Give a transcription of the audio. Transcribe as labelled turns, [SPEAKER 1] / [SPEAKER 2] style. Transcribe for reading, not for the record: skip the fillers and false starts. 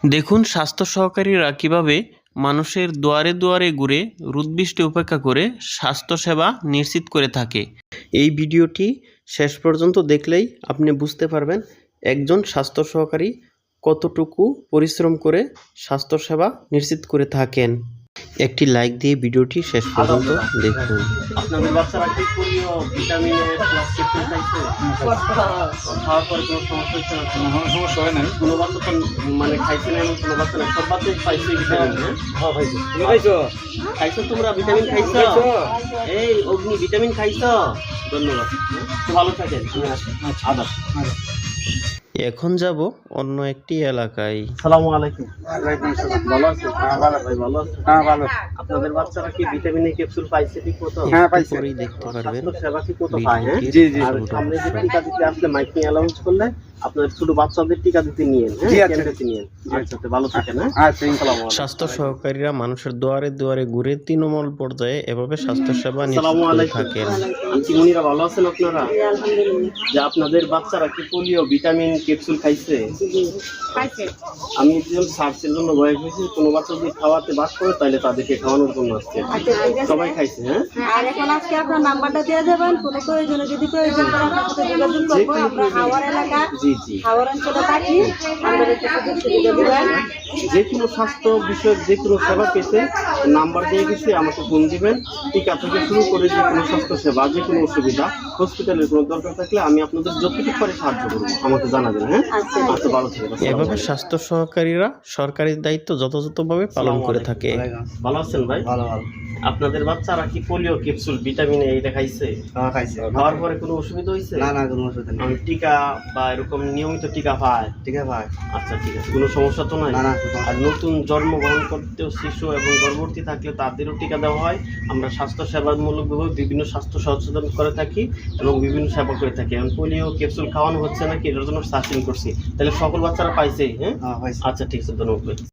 [SPEAKER 1] দেখুন স্বাস্থ্য সহকারীরা কিভাবে মানুষের দুয়ারে দুয়ারে ঘুরে রোদ-বৃষ্টি উপেক্ষা করে স্বাস্থ্যসেবা নিশ্চিত করে থাকে। এই ভিডিওটি শেষ পর্যন্ত দেখলেই আপনি বুঝতে পারবেন একজন স্বাস্থ্য সহকারী কতটুকু পরিশ্রম করে স্বাস্থ্যসেবা নিশ্চিত করে থাকেন। একটি লাইক দিয়ে ভিডিওটি শেষ পর্যন্ত দেখুন। আপনাদের বাচ্চারা কি পোলিও ভিটামিনের প্লাস্টিক খাইছে? খাওয়ার পরে কোনো সমস্যা হচ্ছে না?
[SPEAKER 2] সমস্যা হয় নাই।
[SPEAKER 1] কোনো বাচ্চা তো মানে খাইছে না এমন কোনো বাচ্চা না, সব বাচ্চাই পাইছে ভিটামিন।
[SPEAKER 2] হ্যাঁ খাইছো। তুমি খাইছো?
[SPEAKER 1] খাইছো তোমরা ভিটামিন খাইছো? এই অগ্নি ভিটামিন খাইছো? ধন্যবাদ, ভালো থাকেন।
[SPEAKER 2] আচ্ছা।
[SPEAKER 1] আদাব। এখন যাব অন্য একটি এলাকায়।
[SPEAKER 2] আসসালামু আলাইকুম।
[SPEAKER 1] ভালো আছেন?
[SPEAKER 2] হ্যাঁ ভালো।
[SPEAKER 1] ভাই ভালো আছেন?
[SPEAKER 2] হ্যাঁ ভালো।
[SPEAKER 1] আপনাদের বাচ্চারা কি ভিটামিনের ক্যাপসুল পাইছে ঠিক মতো?
[SPEAKER 2] হ্যাঁ পাইছে।
[SPEAKER 1] পরেই দেখতে পারবেন
[SPEAKER 2] স্বাস্থ্য
[SPEAKER 1] সেবা ঠিক মতো পায়। হ্যাঁ
[SPEAKER 2] জি জি।
[SPEAKER 1] আর সামনে যে টিকা দিতে আসলে মাইক নিয়ে অ্যালাউন্স করলে আপনাদের ছোট বাচ্চাদের টিকা দিতে নিয়েন।
[SPEAKER 2] জি,
[SPEAKER 1] হ্যাঁ
[SPEAKER 2] আচ্ছা।
[SPEAKER 1] কেন্দ্রে নিয়েন। আচ্ছা তো ভালো থাকেন। হ্যাঁ
[SPEAKER 2] আচ্ছা ইনশাআল্লাহ।
[SPEAKER 1] স্বাস্থ্য সহকারীরা মানুষের দুয়ারে দুয়ারে ঘুরে তৃণমূল পর্যায়ে এভাবে স্বাস্থ্যসেবা নিশ্চিত
[SPEAKER 2] আসসালামু
[SPEAKER 1] করে
[SPEAKER 2] আলাইকুম।
[SPEAKER 1] থাকেন। আন্টি মুনিরা ভালো আছেন আপনারা? যে আপনাদের বাচ্চারা কি পোলিও ভিটামিন ক্যাপসুল খাইছে? আমি একজন সার্চের জন্য বয়স হয়েছে, কোনো বাচ্চা যদি খাওয়াতে বাদ করে তাহলে তাদেরকে খাওয়ানোর জন্য আসছে। সবাই খাইছে? হ্যাঁ
[SPEAKER 3] আর এখন আজকে আপনার নাম্বারটা দিয়ে যাবেন, কোনো প্রয়োজনে যদি প্রয়োজন পড়ে আপনার সাথে যোগাযোগ করবো। আমরা হাওড় এলাকা
[SPEAKER 1] জি জি।
[SPEAKER 3] হাওড় অঞ্চলে থাকি, আমাদের একটু সুযোগ সুবিধা দিবেন।
[SPEAKER 1] যে কোনো স্বাস্থ্য বিষয়ক যে কোনো সেবা পেতে নাম্বার দিয়ে গেছি, আমাকে ফোন দিবেন। টিকা থেকে শুরু করে যে কোনো স্বাস্থ্য সেবা, যে কোনো অসুবিধা, হসপিটালের কোনো দরকার থাকলে আমি আপনাদের যতটুকু পারি সাহায্য করবো, আমাকে জানাবেন। হ্যাঁ আচ্ছা, ভালো থাকবেন। এভাবে স্বাস্থ্য সহকারীরা সরকারি দায়িত্ব যথাযথভাবে পালন করে থাকে। ভালো আছেন ভাই?
[SPEAKER 2] ভালো ভালো।
[SPEAKER 1] আপনাদের বাচ্চারা কি পোলিও ক্যাপসুল ভিটামিন এইটা খাইছে?
[SPEAKER 2] হ্যাঁ খাইছে।
[SPEAKER 1] খাওয়ার পরে কোনো অসুবিধা হয়েছে?
[SPEAKER 2] না না কোনো অসুবিধা নেই।
[SPEAKER 1] টিকা বা এরকম নিয়মিত টিকা পায়?
[SPEAKER 2] ঠিক আছে ভাই।
[SPEAKER 1] আচ্ছা ঠিক আছে, কোনো সমস্যা তো নাই?
[SPEAKER 2] না না।
[SPEAKER 1] আর নতুন জন্মগ্রহণ করতেও শিশু এবং গর্ভবতী থাকলে তাদেরও টিকা দেওয়া হয়। আমরা স্বাস্থ্য সেবামূলকভাবে বিভিন্ন স্বাস্থ্য সচেতন করে থাকি এবং বিভিন্ন সেবা করে থাকি। এখন পোলিও ক্যাপসুল খাওয়ানো হচ্ছে নাকি এটার জন্য সার্চিং করছি, তাহলে সকল বাচ্চারা পাইছেই? হ্যাঁ
[SPEAKER 2] হ্যাঁ পাইছে।
[SPEAKER 1] আচ্ছা ঠিক আছে, ধন্যবাদ।